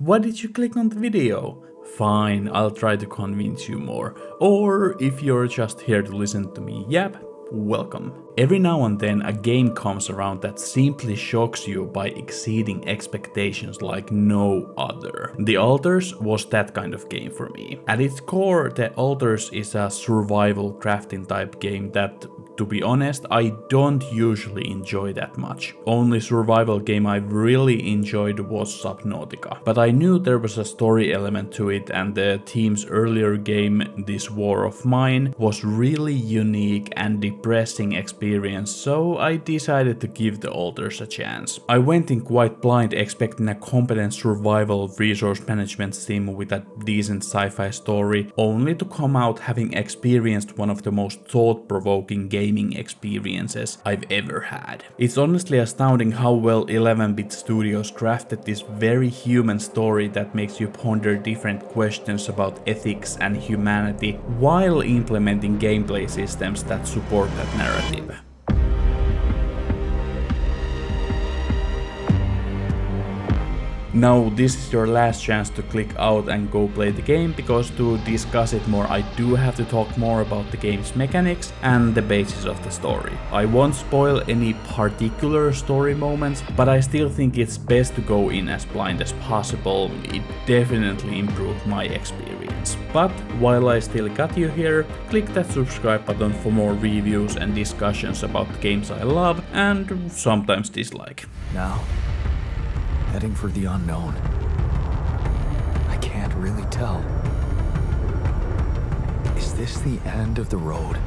Why did you click on the video? Fine, I'll try to convince you more. Or if you're just here to listen to me yap, welcome. Every now and then a game comes around that simply shocks you by exceeding expectations like no other. The ALTERS was that kind of game for me. At its core, the ALTERS is a survival crafting type game that, to be honest, I don't usually enjoy that much. Only survival game I really enjoyed was Subnautica. But I knew there was a story element to it, and the team's earlier game, This War of Mine, was really unique and depressing experience, so I decided to give the ALTERS a chance. I went in quite blind, expecting a competent survival resource management sim with a decent sci-fi story, only to come out having experienced one of the most thought-provoking gaming experiences I've ever had. It's honestly astounding how well 11-bit studios crafted this very human story that makes you ponder different questions about ethics and humanity while implementing gameplay systems that support that narrative. Now this is your last chance to click out and go play the game, because to discuss it more I do have to talk more about the game's mechanics and the basis of the story. I won't spoil any particular story moments, but I still think it's best to go in as blind as possible. It definitely improved my experience. But while I still got you here, click that subscribe button for more reviews and discussions about the games I love and sometimes dislike. Now, heading for the unknown. I can't really tell. Is this the end of the road?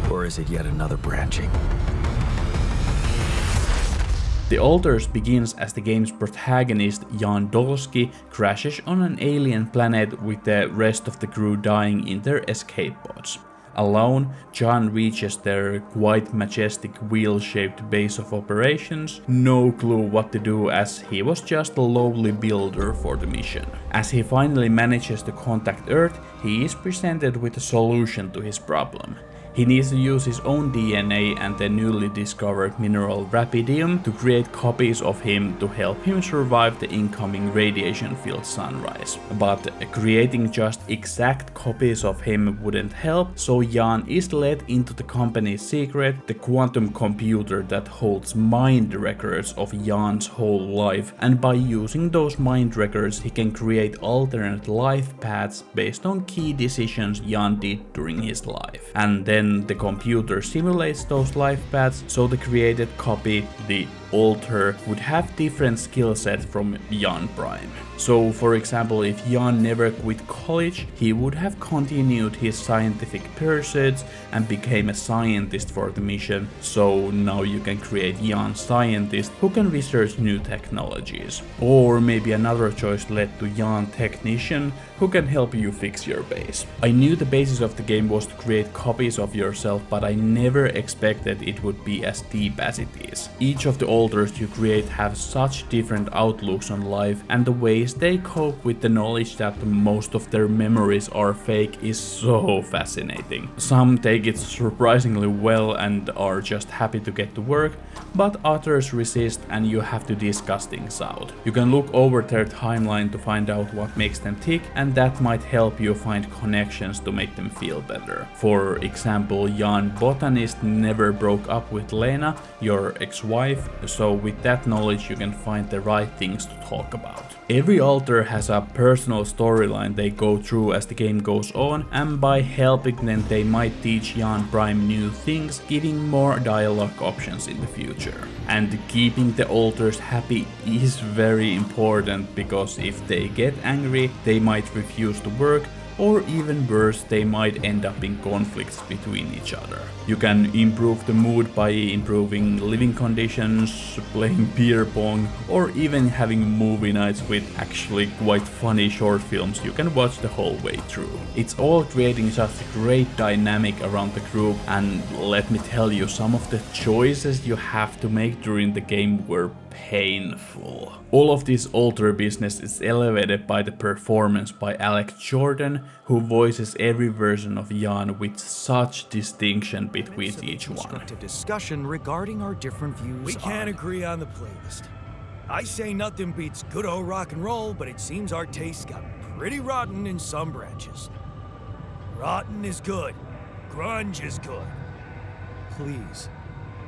Or is it yet another branching? The ALTERS begins as the game's protagonist Jan Dolsky crashes on an alien planet with the rest of the crew dying in their escape pods. Alone, Jan reaches their quite majestic wheel-shaped base of operations, no clue what to do as he was just a lowly builder for the mission. As he finally manages to contact Earth, he is presented with a solution to his problem. He needs to use his own DNA and the newly discovered mineral Rapidium to create copies of him to help him survive the incoming radiation-filled sunrise. But creating just exact copies of him wouldn't help, so Jan is led into the company's secret, the quantum computer that holds mind records of Jan's whole life, and by using those mind records he can create alternate life paths based on key decisions Jan did during his life. And then the computer simulates those life paths, so the created copy, the alter, would have different skill set from Jan Prime. So for example, if Jan never quit college, he would have continued his scientific pursuits and became a scientist for the mission, so now you can create Jan Scientist who can research new technologies. Or maybe another choice led to Jan Technician who can help you fix your base. I knew the basis of the game was to create copies of yourself, but I never expected it would be as deep as it is. Each of the ALTERS you create have such different outlooks on life, and the ways they cope with the knowledge that most of their memories are fake is so fascinating. Some take it surprisingly well and are just happy to get to work, but others resist and you have to discuss things out. You can look over their timeline to find out what makes them tick, and that might help you find connections to make them feel better. For example, Jan Botanist never broke up with Lena, your ex-wife, so with that knowledge you can find the right things to talk about. Every ALTER has a personal storyline they go through as the game goes on, and by helping them they might teach Jan Prime new things, giving more dialogue options in the future. And keeping the ALTERS happy is very important, because if they get angry they might refuse to work, or even worse, they might end up in conflicts between each other. You can improve the mood by improving living conditions, playing beer pong, or even having movie nights with actually quite funny short films you can watch the whole way through. It's all creating such a great dynamic around the group, and let me tell you, some of the choices you have to make during the game were painful. All of this ALTER business is elevated by the performance by Alex Jordan, who voices every version of Jan with such distinction between each one. Discussion regarding our different views. We can't agree on the playlist. I say nothing beats good old rock and roll, but it seems our tastes got pretty rotten in some branches. Rotten is good. Grunge is good. Please,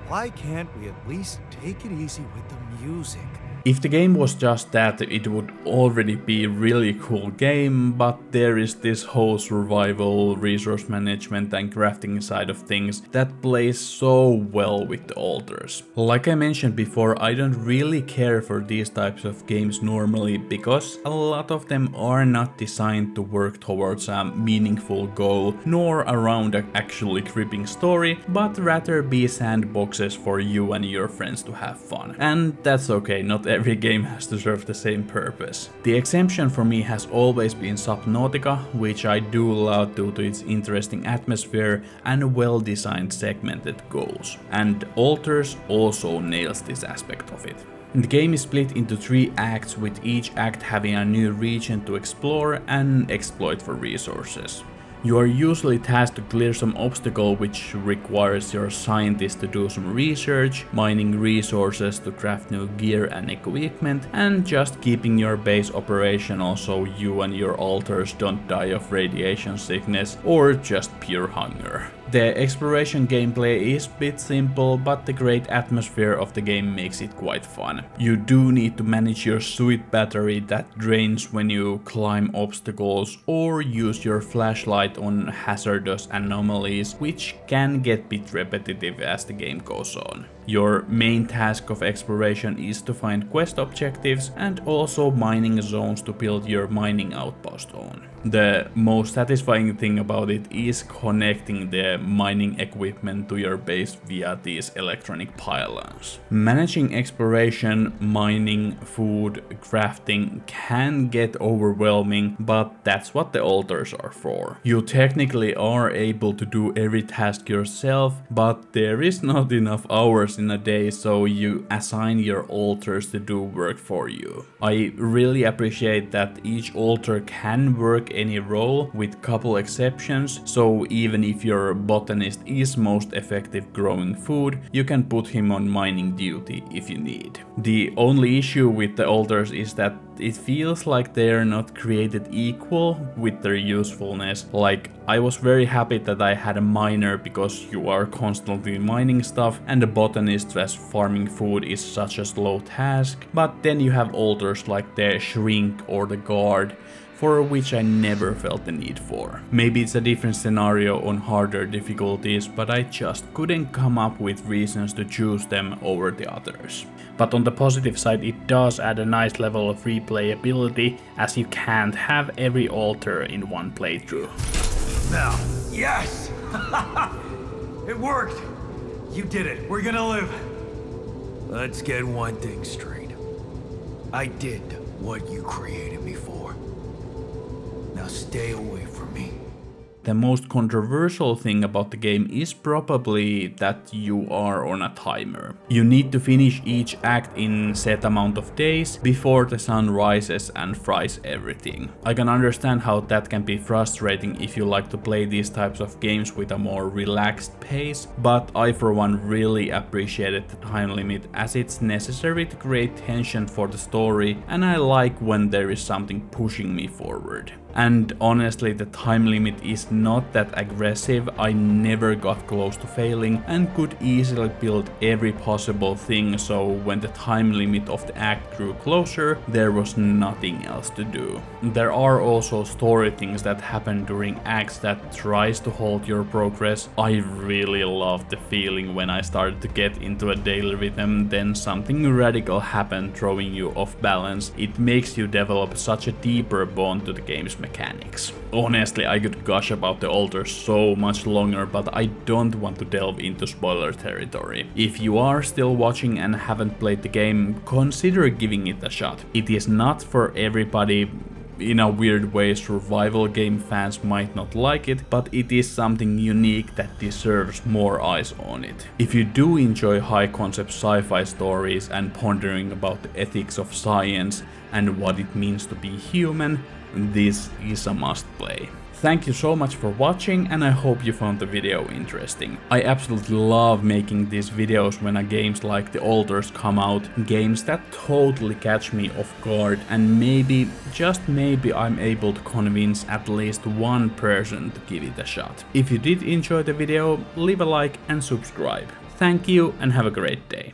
why can't we at least take it easy with the music? If the game was just that, it would already be a really cool game, but there is this whole survival, resource management and crafting side of things that plays so well with the alters. Like I mentioned before, I don't really care for these types of games normally because a lot of them are not designed to work towards a meaningful goal nor around an actually gripping story, but rather be sandboxes for you and your friends to have fun. And that's okay, not every game has to serve the same purpose. The exemption for me has always been Subnautica, which I do love due to its interesting atmosphere and well-designed segmented goals. And Alters also nails this aspect of it. The game is split into 3 acts, with each act having a new region to explore and exploit for resources. You are usually tasked to clear some obstacle which requires your scientists to do some research, mining resources to craft new gear and equipment, and just keeping your base operational so you and your alters don't die of radiation sickness or just pure hunger. The exploration gameplay is a bit simple, but the great atmosphere of the game makes it quite fun. You do need to manage your sweet battery that drains when you climb obstacles or use your flashlight on hazardous anomalies, which can get a bit repetitive as the game goes on. Your main task of exploration is to find quest objectives and also mining zones to build your mining outpost on. The most satisfying thing about it is connecting the mining equipment to your base via these electronic pylons. Managing exploration, mining, food, crafting can get overwhelming, but that's what the alters are for. You technically are able to do every task yourself, but there is not enough hours in a day, so you assign your alters to do work for you. I really appreciate that each alter can work any role, with couple exceptions, so even if your botanist is most effective growing food, you can put him on mining duty if you need. The only issue with the alters is that it feels like they're not created equal with their usefulness. Like, I was very happy that I had a miner because you are constantly mining stuff and a botanist as farming food is such a slow task, but then you have alters like the shrink or the guard, for which I never felt the need for. Maybe it's a different scenario on harder difficulties, but I just couldn't come up with reasons to choose them over the others. But on the positive side, it does add a nice level of replayability, as you can't have every alter in one playthrough. Now, yes! It worked! You did it, we're gonna live! Let's get one thing straight. I did what you created me for. Now stay away from me. The most controversial thing about the game is probably that you are on a timer. You need to finish each act in set amount of days before the sun rises and fries everything. I can understand how that can be frustrating if you like to play these types of games with a more relaxed pace, but I for one really appreciated the time limit, as it's necessary to create tension for the story, and I like when there is something pushing me forward. And honestly, the time limit is not that aggressive. I never got close to failing and could easily build every possible thing, so when the time limit of the act grew closer, there was nothing else to do. There are also story things that happen during acts that tries to halt your progress. I really loved the feeling when I started to get into a daily rhythm, then something radical happened throwing you off balance. It makes you develop such a deeper bond to the game's mechanics. Honestly, I could gush about the alters so much longer, but I don't want to delve into spoiler territory. If you are still watching and haven't played the game, consider giving it a shot. It is not for everybody. In a weird way, survival game fans might not like it, but it is something unique that deserves more eyes on it. If you do enjoy high concept sci-fi stories and pondering about the ethics of science and what it means to be human, this is a must play. Thank you so much for watching, and I hope you found the video interesting. I absolutely love making these videos when games like the ALTERS come out, games that totally catch me off guard, and maybe, just maybe, I'm able to convince at least one person to give it a shot. If you did enjoy the video, leave a like and subscribe. Thank you and have a great day.